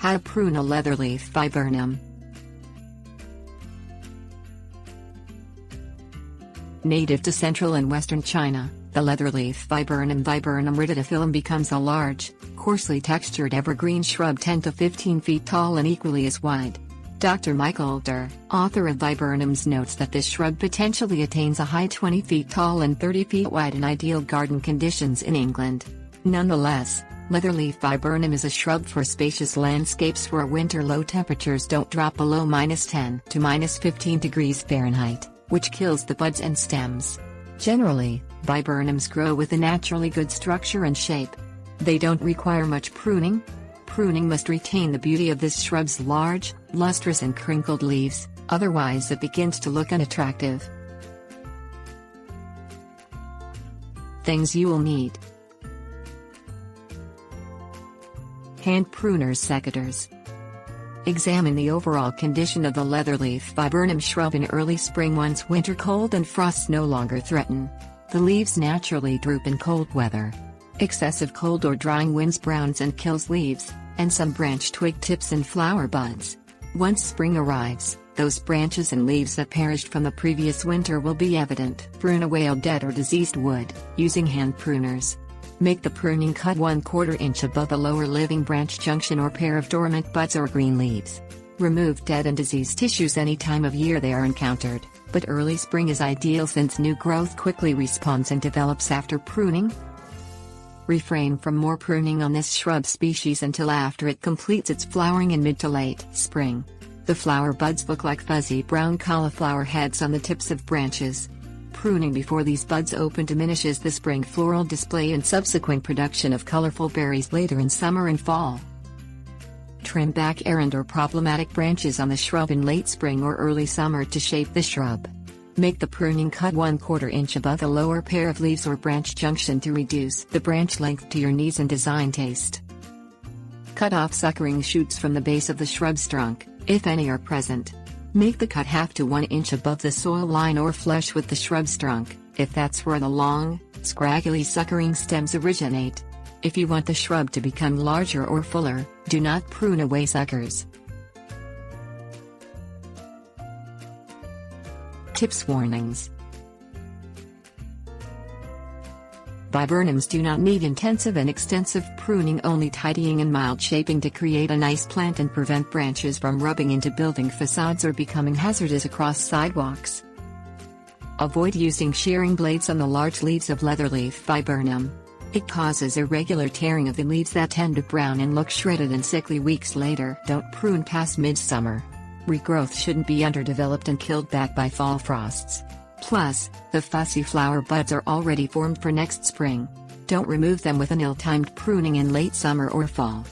How to prune a leatherleaf viburnum. Native to central and western China, the leatherleaf viburnum Viburnum rhytidophyllum becomes a large, coarsely textured evergreen shrub 10 to 15 feet tall and equally as wide. Dr. Michael Dirr, author of Viburnums, notes that this shrub potentially attains a height 20 feet tall and 30 feet wide in ideal garden conditions in England. Nonetheless, leatherleaf viburnum is a shrub for spacious landscapes where winter low temperatures don't drop below -10 to -15 degrees Fahrenheit, which kills the buds and stems. Generally, viburnums grow with a naturally good structure and shape. They don't require much pruning. Pruning must retain the beauty of this shrub's large, lustrous and crinkled leaves, otherwise it begins to look unattractive. Things you will need: hand pruners, secateurs. Examine the overall condition of the leatherleaf viburnum shrub in early spring once winter cold and frosts no longer threaten. The leaves naturally droop in cold weather. Excessive cold or drying winds browns and kills leaves, and some branch twig tips and flower buds. Once spring arrives, those branches and leaves that perished from the previous winter will be evident. Prune away all dead or diseased wood, using hand pruners. Make the pruning cut 1/4 inch above the lower living branch junction or pair of dormant buds or green leaves. Remove dead and diseased tissues any time of year they are encountered, but early spring is ideal since new growth quickly respawns and develops after pruning. Refrain from more pruning on this shrub species until after it completes its flowering in mid to late spring. The flower buds look like fuzzy brown cauliflower heads on the tips of branches. Pruning before these buds open diminishes the spring floral display and subsequent production of colorful berries later in summer and fall. Trim back errant or problematic branches on the shrub in late spring or early summer to shape the shrub. Make the pruning cut 1/4 inch above the lower pair of leaves or branch junction to reduce the branch length to your needs and design taste. Cut off suckering shoots from the base of the shrub's trunk, if any are present. Make the cut 1/2 to 1 inch above the soil line or flush with the shrub's trunk, if that's where the long, scraggly suckering stems originate. If you want the shrub to become larger or fuller, do not prune away suckers. Tips: warnings. Viburnums do not need intensive and extensive pruning, only tidying and mild shaping to create a nice plant and prevent branches from rubbing into building facades or becoming hazardous across sidewalks. Avoid using shearing blades on the large leaves of leatherleaf viburnum. It causes irregular tearing of the leaves that tend to brown and look shredded and sickly weeks later. Don't prune past midsummer. Regrowth shouldn't be underdeveloped and killed back by fall frosts. Plus, the fussy flower buds are already formed for next spring. Don't remove them with an ill-timed pruning in late summer or fall.